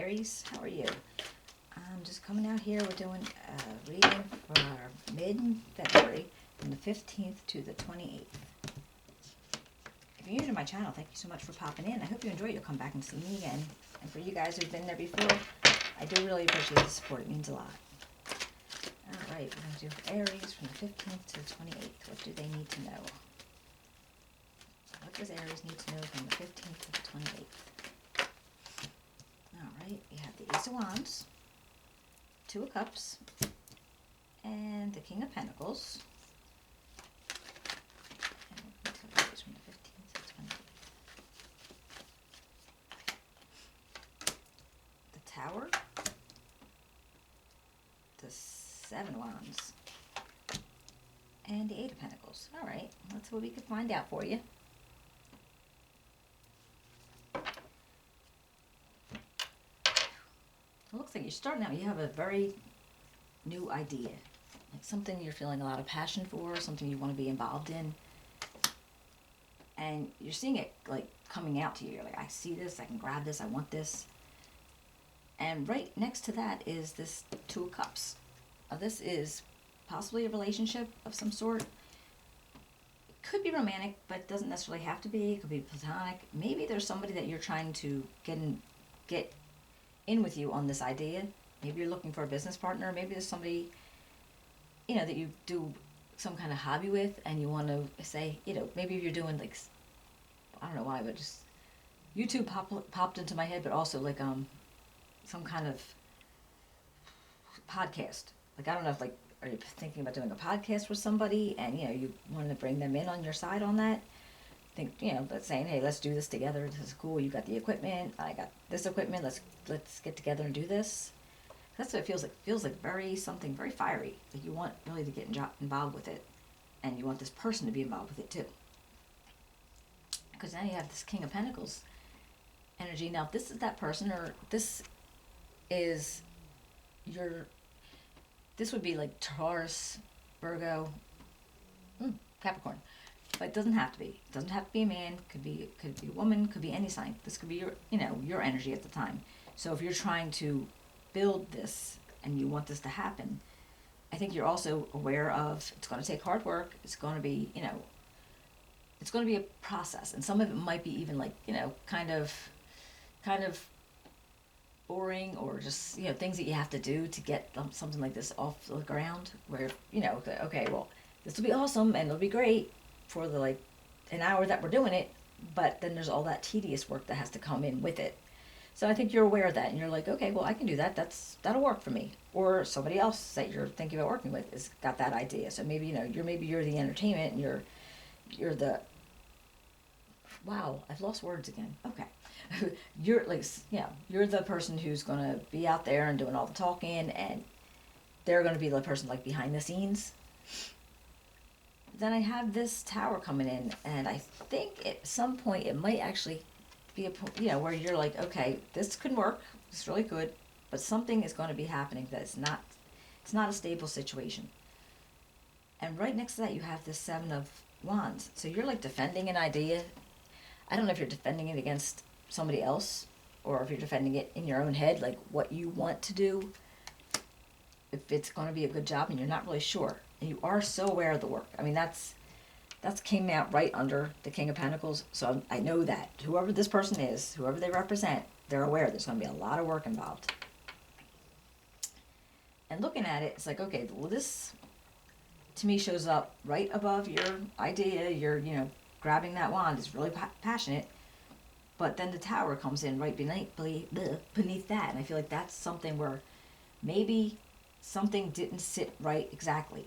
Aries, how are you? I'm just coming out here. We're doing a reading for mid-February from the 15th to the 28th. If you're new to my channel, thank you so much for popping in. I hope you enjoy it. You'll come back and see me again. And for you guys who've been there before, I do really appreciate the support. It means a lot. Alright, we're going to do Aries from the 15th to the 28th. What do they need to know? What does Aries need to know from the 15th to the 28th? Alright, we have the Ace of Wands, Two of Cups, and the King of Pentacles. And we're going to tell you this from the 15th to the 28th. The Tower, the Seven of Wands, and the Eight of Pentacles. Alright, that's what we could find out for you. It looks like you're starting out, you have a very new idea, like something you're feeling a lot of passion for, something you want to be involved in, and you're seeing it like coming out to you. You're like, I see this, I can grab this, I want this. And right next to that is this Two of Cups. This is possibly a relationship of some sort. It could be romantic, but it doesn't necessarily have to be. It could be platonic. Maybe there's somebody that you're trying to get in with you on this idea. Maybe you're looking for a business partner. Maybe there's somebody, you know, that you do some kind of hobby with, and you want to say, you know, maybe you're doing like, I don't know why, but just YouTube popped into my head, but also like some kind of podcast. Like, I don't know if like, are you thinking about doing a podcast with somebody, and you know, you want to bring them in on your side on that? Think, you know, but saying, hey, let's do this together. This is cool. You got the equipment. I got this equipment. Let's get together and do this. That's what it feels like. It feels like something very fiery. That you want really to get involved with it, and you want this person to be involved with it too. Because now you have this King of Pentacles energy. Now, if this is that person, or this is this would be like Taurus, Virgo, Capricorn. But it doesn't have to be. It doesn't have to be a man. Could be a woman. Could be any sign. This could be your energy at the time. So if you're trying to build this and you want this to happen, I think you're also aware of it's going to take hard work. It's going to be, it's going to be a process, and some of it might be even like, kind of boring, or just things that you have to do to get something like this off the ground. Where okay, well, this will be awesome and it'll be great for the an hour that we're doing it, but then there's all that tedious work that has to come in with it. So I think you're aware of that, and you're like, okay, well, I can do that. That'll work for me. Or somebody else that you're thinking about working with has got that idea. So maybe you're the entertainment, and you're the, wow, I've lost words again. Okay, you're you're the person who's gonna be out there and doing all the talking, and they're gonna be the person behind the scenes. Then I have this Tower coming in, and I think at some point it might actually be a where you're like, okay, this could work, it's really good, but something is going to be happening that it's not a stable situation. And right next to that you have this Seven of Wands. So you're defending an idea. I don't know if you're defending it against somebody else, or if you're defending it in your own head, like what you want to do, if it's going to be a good job, and you're not really sure. And you are so aware of the work. I mean, that's came out right under the King of Pentacles. So I know that whoever this person is, whoever they represent, they're aware there's going to be a lot of work involved. And looking at it, it's like, okay, well, this to me shows up right above your idea. You're, grabbing that wand is really passionate. But then the Tower comes in right beneath that. And I feel like that's something where maybe something didn't sit right exactly.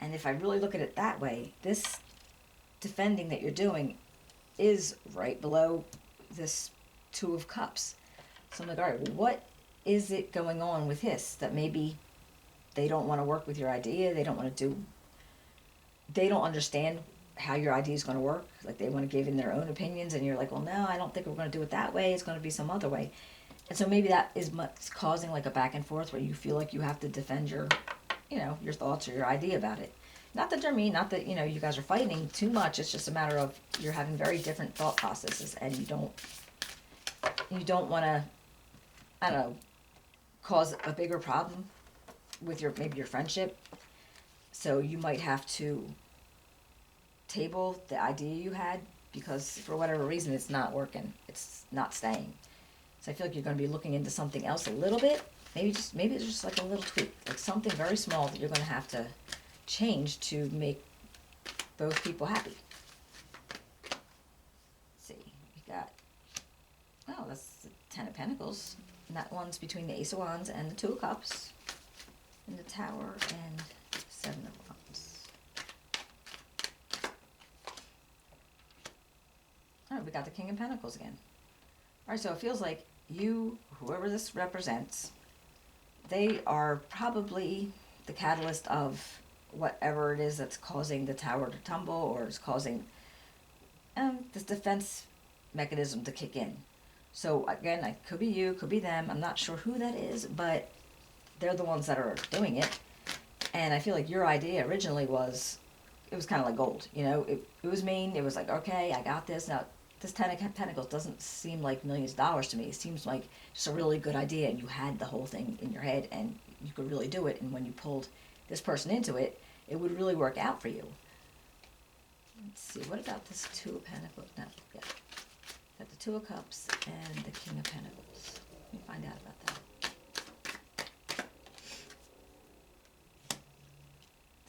And if I really look at it that way, this defending that you're doing is right below this Two of Cups. So I'm like, all right, what is it going on with this that maybe they don't want to work with your idea? They don't understand how your idea is going to work. Like, they want to give in their own opinions, and you're like, well, no, I don't think we're going to do it that way. It's going to be some other way. And so maybe that is causing a back and forth where you feel like you have to defend your thoughts or your idea about it. Not that they're mean, not that, you guys are fighting too much. It's just a matter of you're having very different thought processes, and you don't want to I don't know, cause a bigger problem with maybe your friendship. So you might have to table the idea you had because for whatever reason it's not working. It's not staying. So I feel like you're going to be looking into something else a little bit. Maybe it's just like a little tweak, like something very small that you're going to have to change to make both people happy. Let's see, we got, oh, that's the Ten of Pentacles. And that one's between the Ace of Wands and the Two of Cups. And the Tower and Seven of Wands. Alright, we got the King of Pentacles again. Alright, so it feels like you, whoever this represents, they are probably the catalyst of whatever it is that's causing the tower to tumble or is causing this defense mechanism to kick in. So again, it could be you, could be them. I'm not sure who that is, but they're the ones that are doing it. And I feel like your idea originally was, it was kind of like gold. You know, it was mean. It was like, okay, I got this. Now, this Ten of Pentacles doesn't seem like millions of dollars to me. It seems like just a really good idea, and you had the whole thing in your head, and you could really do it. And when you pulled this person into it, it would really work out for you. Let's see, what about this Two of Pentacles? No, yeah. Got the Two of Cups and the King of Pentacles. Let me find out about that.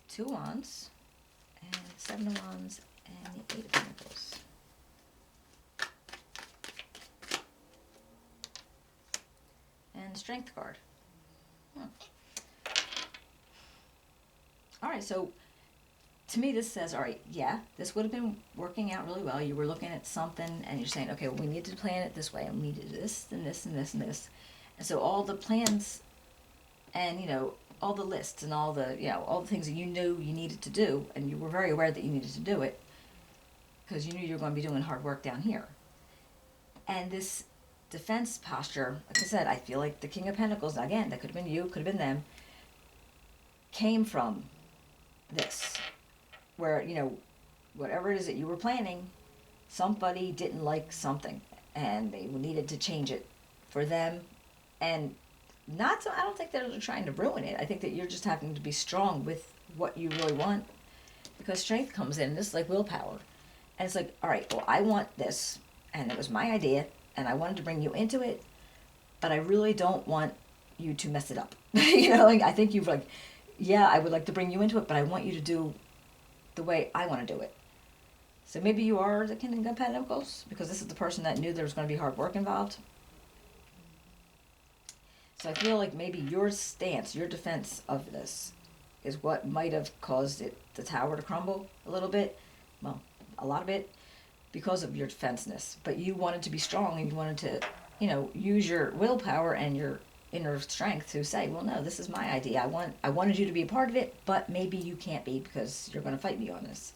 The Two of Wands, and Seven of Wands, and the Eight of Pentacles. And the Strength card. All right, so to me this says, all right, yeah, this would have been working out really well. You were looking at something and you're saying, okay, well, we need to plan it this way, and we need to do this and this and this and this. And so all the plans and, you know, all the lists and all the, you know, all the things that you knew you needed to do, and you were very aware that you needed to do it because you knew you were going to be doing hard work down here. And this defense posture, like I said, I feel like the King of Pentacles, again, that could have been you, could have been them, came from this, where, you know, whatever it is that you were planning, somebody didn't like something and they needed to change it for them. And not so, I don't think they're trying to ruin it. I think that you're just having to be strong with what you really want, because strength comes in, this is like willpower. And it's like, all right, well, I want this, and it was my idea, and I wanted to bring you into it, but I really don't want you to mess it up. You know, like, I think you've like, yeah, I would like to bring you into it, but I want you to do the way I want to do it. So maybe you are the King of Pentacles, because this is the person that knew there was going to be hard work involved. So I feel like maybe your stance, your defense of this is what might have caused the tower to crumble a little bit. Well, a lot of it, because of your defenseness. But you wanted to be strong, and you wanted to, you know, use your willpower and your inner strength to say, well, no, this is my idea. I wanted you to be a part of it, but maybe you can't be because you're going to fight me on this.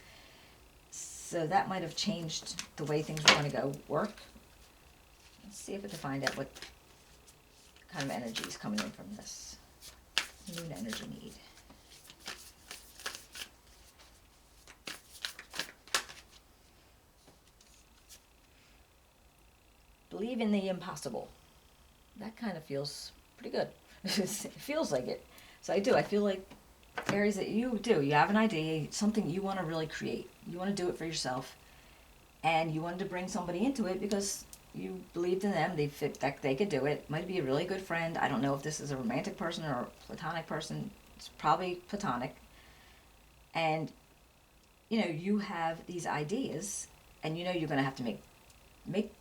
So that might have changed the way things were going to go work. Let's see if we can find out what kind of energy is coming in from this. Moon energy need. Believe in the impossible. That kind of feels pretty good. It feels like it. So I do. I feel like, Aries, that you do. You have an idea, something you want to really create. You want to do it for yourself. And you wanted to bring somebody into it because you believed in them. They fit that they could do it. Might be a really good friend. I don't know if this is a romantic person or a platonic person. It's probably platonic. And, you know, you have these ideas, and you know you're going to have to make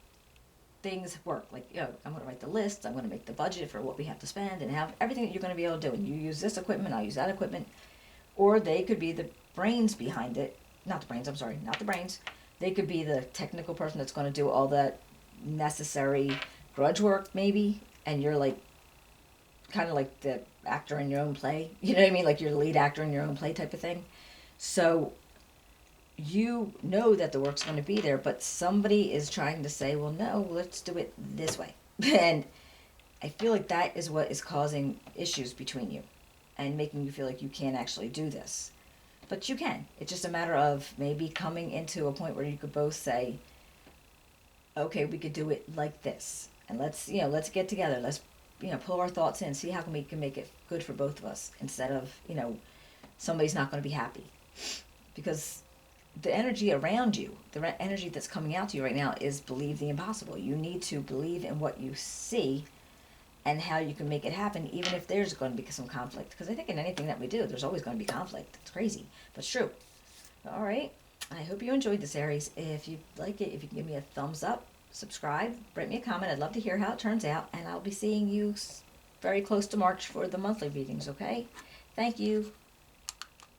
things work. Like, you know, I'm going to write the list, I'm going to make the budget for what we have to spend, and have everything that you're going to be able to do. And you use this equipment, I'll use that equipment. Or they could be the brains behind it. Not the brains, I'm sorry, not the brains. They could be the technical person that's going to do all that necessary grudge work, maybe. And you're like, kind of like the actor in your own play. You know what I mean? Like you're the lead actor in your own play type of thing. So you know that the work's going to be there, but somebody is trying to say, well, no, let's do it this way. And I feel like that is what is causing issues between you and making you feel like you can't actually do this. But you can. It's just a matter of maybe coming into a point where you could both say, okay, we could do it like this. And let's get together. Let's pull our thoughts in, see how we can make it good for both of us instead of, somebody's not going to be happy. Because the energy around you, the energy that's coming out to you right now is believe the impossible. You need to believe in what you see and how you can make it happen, even if there's going to be some conflict. Because I think in anything that we do, there's always going to be conflict. It's crazy, but it's true. All right. I hope you enjoyed this, Aries. If you like it, if you can give me a thumbs up, subscribe, write me a comment. I'd love to hear how it turns out. And I'll be seeing you very close to March for the monthly readings, okay? Thank you.